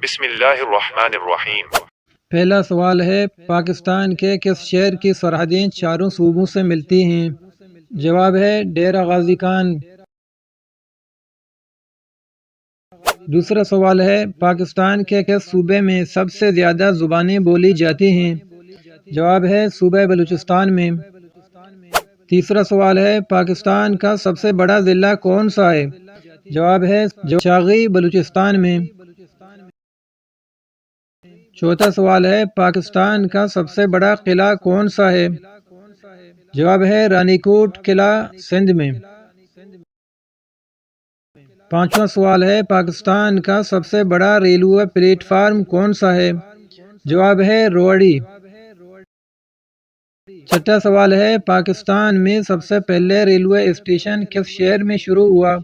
بسم اللہ الرحمن الرحیم۔ پہلا سوال ہے، پاکستان کے کس شہر کی سرحدیں چاروں صوبوں سے ملتی ہیں؟ جواب ہے ڈیرہ غازی خان۔ دوسرا سوال ہے، پاکستان کے کس صوبے میں سب سے زیادہ زبانیں بولی جاتی ہیں؟ جواب ہے صوبہ بلوچستان میں۔ تیسرا سوال ہے، پاکستان کا سب سے بڑا ضلع کون سا ہے؟ جواب ہے چاغی بلوچستان میں۔ چوتھا سوال ہے، پاکستان کا سب سے بڑا قلعہ کون سا ہے؟ جواب ہے رانی کوٹ قلعہ سندھ میں۔ پانچواں سوال ہے، پاکستان کا سب سے بڑا ریلوے پلیٹ فارم کون سا ہے؟ جواب ہے روہڑی۔ چھٹا سوال ہے، پاکستان میں سب سے پہلے ریلوے اسٹیشن کس شہر میں شروع ہوا؟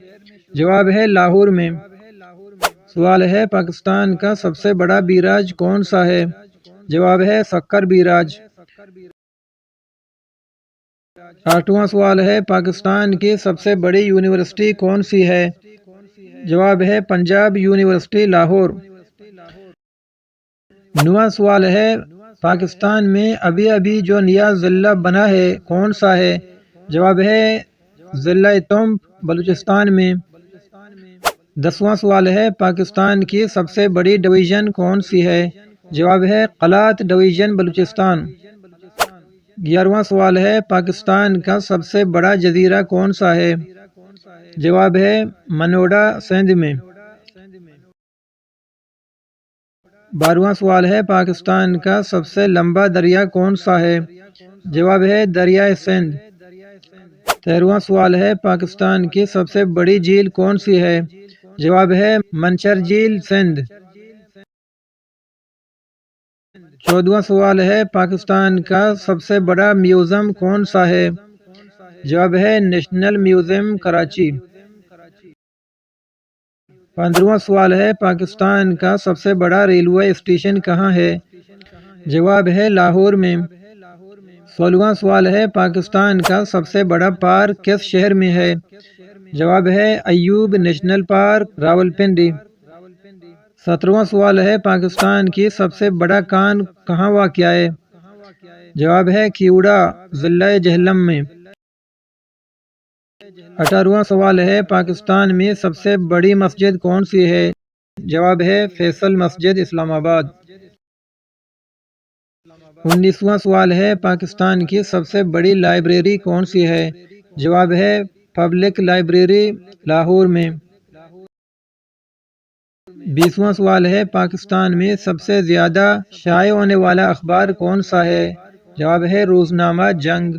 جواب ہے لاہور میں۔ سوال ہے، پاکستان کا سب سے بڑا بیراج کون سا ہے؟ جواب ہے سکر بیراج۔ آٹھواں سوال ہے، پاکستان کی سب سے بڑی یونیورسٹی کون سی ہے؟ جواب ہے پنجاب یونیورسٹی لاہور۔ نواں سوال ہے، پاکستان میں ابھی جو نیا ضلع بنا ہے کون سا ہے؟ جواب ہے ضلع تنب بلوچستان میں۔ دسواں سوال ہے، پاکستان کی سب سے بڑی ڈویژن کون سی ہے؟ جواب ہے قلات ڈویژن بلوچستان۔ 11واں سوال ہے، پاکستان کا سب سے بڑا جزیرہ کون سا ہے؟ جواب ہے منوڑا سندھ میں۔ 12واں سوال ہے، پاکستان کا سب سے لمبا دریا کون سا ہے؟ جواب ہے دریائے سندھ۔ 13واں سوال ہے، پاکستان کی سب سے بڑی جھیل کون سی ہے؟ جواب ہے منچر جھیل سندھ۔ 14واں سوال ہے، پاکستان کا سب سے بڑا میوزیم کون سا ہے؟ جواب ہے نیشنل میوزیم کراچی۔ 15واں سوال ہے، پاکستان کا سب سے بڑا ریلوے اسٹیشن کہاں ہے؟ جواب ہے لاہور میں۔ 16واں سوال ہے، پاکستان کا سب سے بڑا پارک کس شہر میں ہے؟ جواب ہے ایوب نیشنل پارک راولپنڈی۔ 17واں سوال ہے، پاکستان کی سب سے بڑا کان کہاں واقع ہے؟ جواب ہے کیوڑا ضلع جہلم میں۔ 18واں سوال ہے، پاکستان میں سب سے بڑی مسجد کون سی ہے؟ جواب ہے فیصل مسجد اسلام آباد۔ 19واں سوال ہے، پاکستان کی سب سے بڑی لائبریری کون سی ہے؟ جواب ہے پبلک لائبریری لاہور میں۔ 20واں سوال ہے، پاکستان میں سب سے زیادہ شائع ہونے والا اخبار کون سا ہے؟ جواب ہے روزنامہ جنگ۔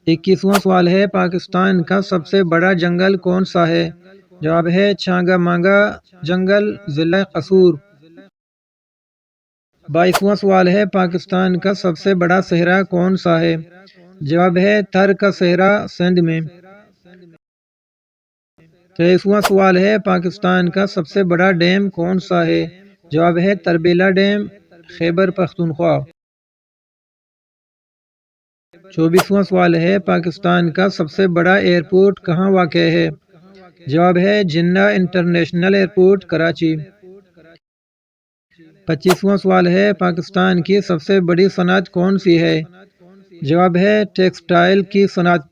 21واں سوال ہے، پاکستان کا سب سے بڑا جنگل کون سا ہے؟ جواب ہے چھانگا مانگا جنگل ضلع قصور۔ 22واں سوال ہے، پاکستان کا سب سے بڑا صحرا کون سا ہے؟ جواب ہے تھر کا صحرا سندھ میں۔ 23واں سوال ہے، پاکستان کا سب سے بڑا ڈیم کون سا ہے؟ جواب ہے تربیلا ڈیم خیبر پختونخوا۔ 24واں سوال ہے، پاکستان کا سب سے بڑا ایئرپورٹ کہاں واقع ہے؟ جواب ہے جنہ انٹرنیشنل ایئرپورٹ کراچی۔ 25واں سوال ہے، پاکستان کی سب سے بڑی صنعت کون سی ہے؟ جواب ہے ٹیکسٹائل کی صنعت۔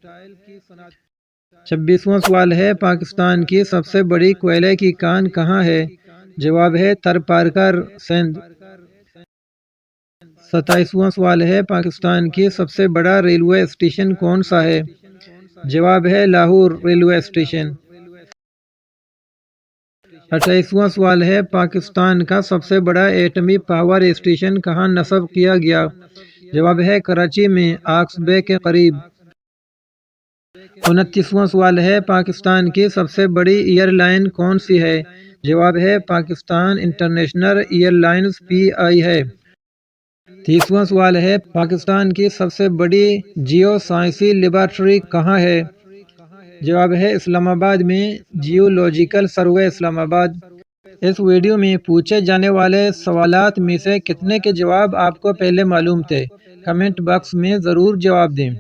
26واں سوال ہے، پاکستان کی سب سے بڑی کوئلے کی کان کہاں ہے؟ جواب ہے تھرپارکر سندھ۔ 27واں سوال ہے، پاکستان کی سب سے بڑا ریلوے اسٹیشن کون سا ہے؟ جواب ہے لاہور ریلوے اسٹیشن۔ 28واں سوال ہے، پاکستان کا سب سے بڑا ایٹمی پاور اسٹیشن کہاں نصب کیا گیا؟ جواب ہے کراچی میں آکس بے کے قریب۔ 29واں سوال ہے، پاکستان کی سب سے بڑی ایئر لائن کون سی ہے؟ جواب ہے Pakistan international air lines PI ہے۔ 30واں سوال ہے، پاکستان کی سب سے بڑی جیو سائنسی لیبارٹری کہاں ہے؟ جواب ہے اسلام آباد میں جیولوجیکل سروے اسلام آباد۔ اس ویڈیو میں پوچھے جانے والے سوالات میں سے کتنے کے جواب آپ کو پہلے معلوم تھے؟ کمنٹ باکس میں ضرور جواب دیں۔